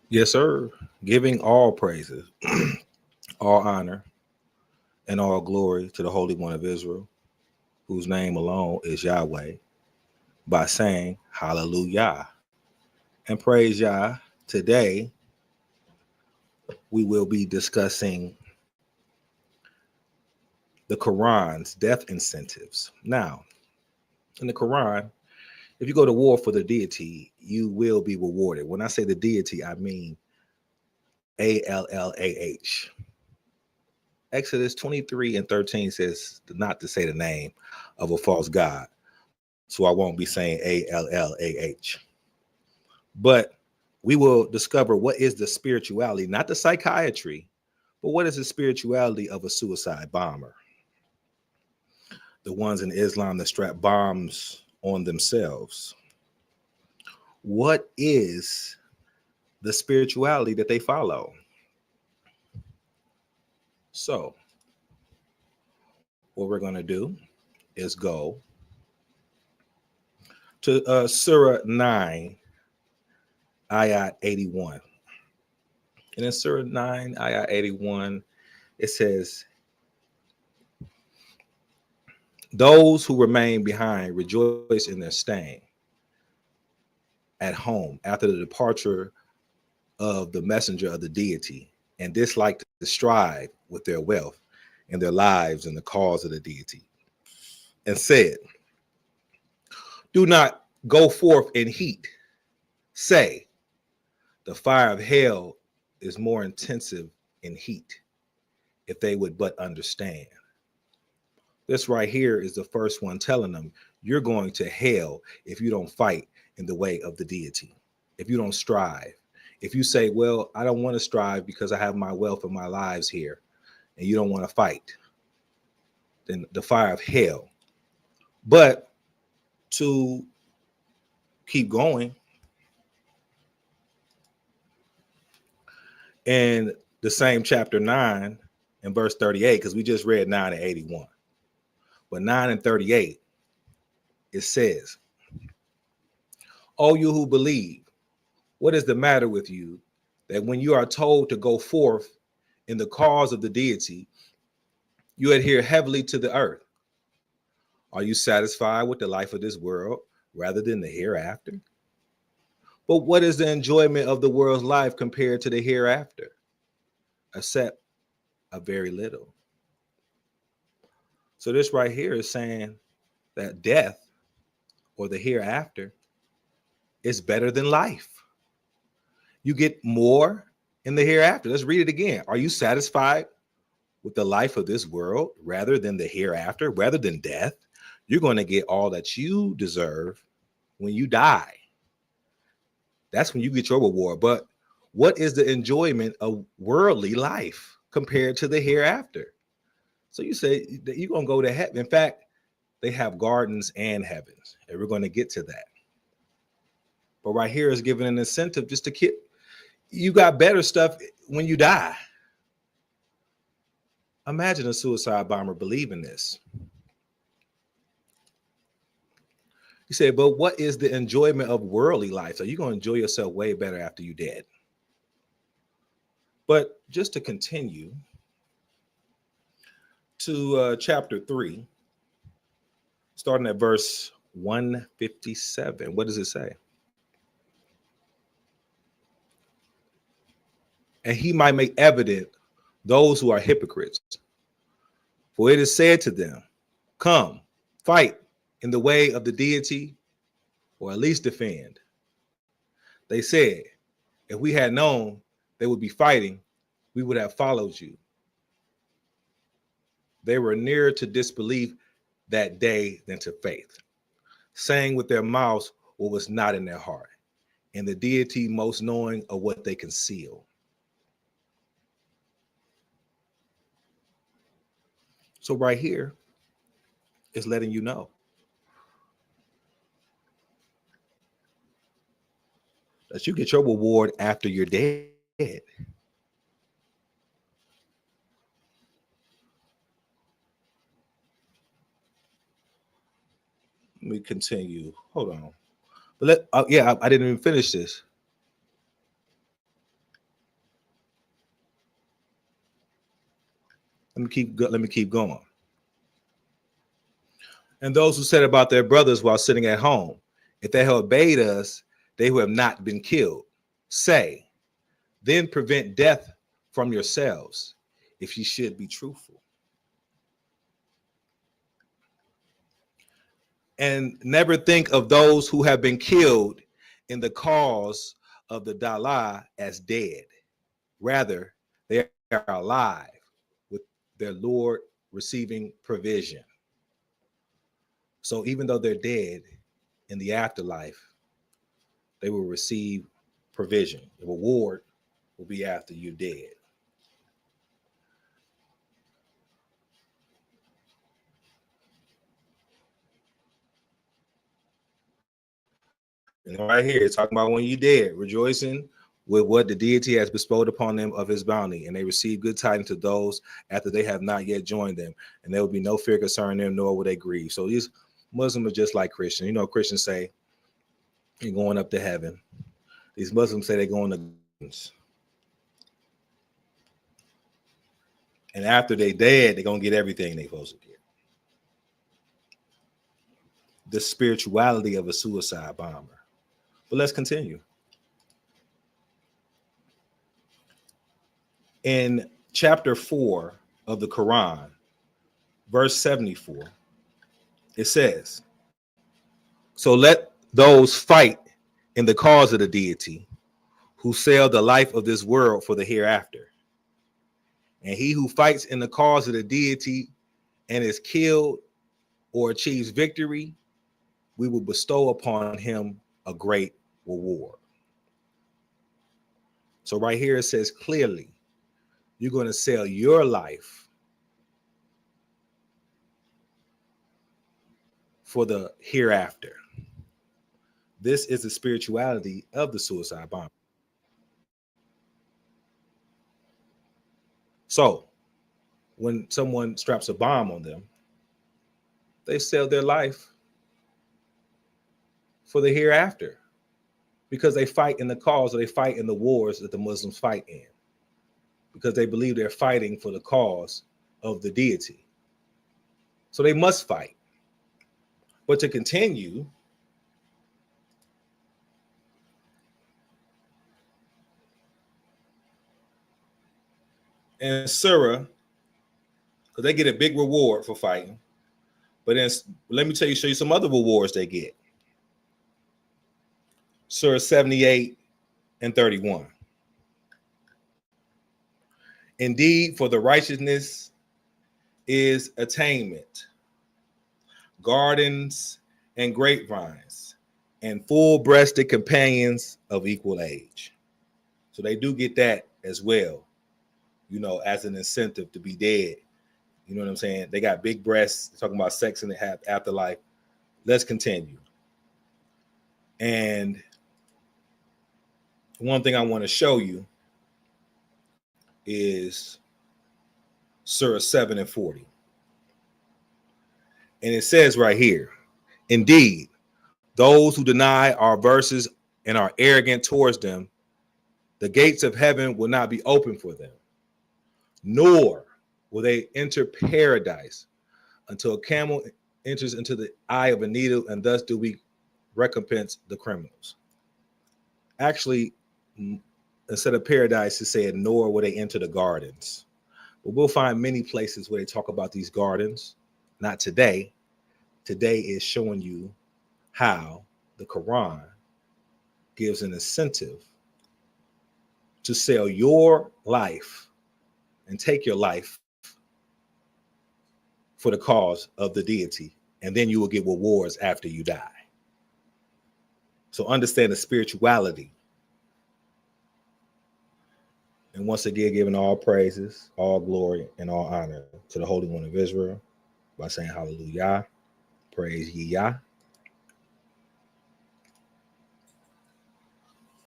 Yes, sir. Giving all praises, all honor, and all glory to the Holy One of Israel, whose name alone is Yahweh, by saying Hallelujah and praise Yah. Today, we will be discussing the Quran's death incentives. Now, in the Quran, if you go to war for the deity, you will be rewarded. When I say the deity, I mean ALLAH. Exodus 23 and 13 says not to say the name of a false god. So I won't be saying ALLAH. But we will discover what is the spirituality, not the psychiatry, but what is the spirituality of a suicide bomber? The ones in Islam that strap bombs on themselves. What is the spirituality that they follow? So, what we're going to do is go to Surah 9, Ayat 81. And in Surah 9, Ayat 81, it says, those who remain behind rejoice in their staying at home after the departure of the messenger of the deity and dislike to strive with their wealth and their lives in the cause of the deity. And said, do not go forth in heat. Say, the fire of hell is more intensive in heat, if they would but understand. This right here is the first one telling them you're going to hell if you don't fight in the way of the deity, if you don't strive. If you say, well, I don't want to strive because I have my wealth and my lives here, and you don't want to fight, then the fire of hell. But to keep going, in the same chapter 9 and verse 38, because we just read 9 and 81, but 9 and 38, it says, O you who believe, what is the matter with you that when you are told to go forth in the cause of the deity, you adhere heavily to the earth? Are you satisfied with the life of this world rather than the hereafter? But what is the enjoyment of the world's life compared to the hereafter? Except a very little. So this right here is saying that death or the hereafter is better than life. You get more in the hereafter. Let's read it again. Are you satisfied with the life of this world rather than the hereafter, rather than death? You're going to get all that you deserve when you die. That's when you get your reward. But what is the enjoyment of worldly life compared to the hereafter? So you say that you're going to go to heaven. In fact, they have gardens and heavens, and we're going to get to that. But right here is giving an incentive just to keep, you got better stuff when you die. Imagine a suicide bomber believing this. You say, but what is the enjoyment of worldly life? So you're going to enjoy yourself way better after you're dead. But just to continue to chapter 3, starting at verse 157, what does it say? And he might make evident those who are hypocrites. For it is said to them, come, fight in the way of the deity, or at least defend. They said, if we had known they would be fighting, we would have followed you. They were nearer to disbelief that day than to faith, saying with their mouths what was not in their heart, and the deity most knowing of what they conceal. So right here is letting you know that you get your reward after you're dead. Let me continue. Hold on. But I didn't even finish this. Let me keep going. And those who said about their brothers while sitting at home, if they have obeyed us, they who have not been killed. Say, then prevent death from yourselves, if ye should be truthful. And never think of those who have been killed in the cause of the Dala as dead. Rather, they are alive with their Lord receiving provision. So even though they're dead in the afterlife, they will receive provision. The reward will be after you're dead. And right here, it's talking about when you're dead, rejoicing with what the deity has bestowed upon them of his bounty, and they receive good tidings to those after they have not yet joined them, and there will be no fear concerning them, nor will they grieve. So these Muslims are just like Christians. You know, Christians say you're going up to heaven. These Muslims say they're going to gardens. And after they dead, they're going to get everything they're supposed to get. The spirituality of a suicide bomber. But let's continue. In chapter 4 of the Quran, verse 74, it says, so let those fight in the cause of the deity who sell the life of this world for the hereafter. And he who fights in the cause of the deity and is killed or achieves victory, we will bestow upon him a great reward. So right here it says clearly, you're going to sell your life for the hereafter. This is the spirituality of the suicide bomber. So when someone straps a bomb on them, they sell their life for the hereafter because they fight in the cause, or they fight in the wars that the Muslims fight in, because they believe they're fighting for the cause of the deity. So they must fight. But to continue, in Surah, because they get a big reward for fighting, but then let me show you some other rewards they get. Surah 78 and 31. Indeed, for the righteousness is attainment, gardens and grapevines, and full-breasted companions of equal age. So they do get that as well, you know, as an incentive to be dead. You know what I'm saying? They got big breasts, talking about sex in the afterlife. Let's continue. And one thing I want to show you is Surah 7 and 40. And it says right here, indeed, those who deny our verses and are arrogant towards them, the gates of heaven will not be open for them, nor will they enter paradise until a camel enters into the eye of a needle, and thus do we recompense the criminals. Actually, instead of paradise, it said, nor will they enter the gardens. But we'll find many places where they talk about these gardens. Not today. Today is showing you how the Quran gives an incentive to sell your life and take your life for the cause of the deity, and then you will get rewards after you die. So understand the spirituality. And once again, giving all praises, all glory, and all honor to the Holy One of Israel by saying hallelujah, praise ye Yah.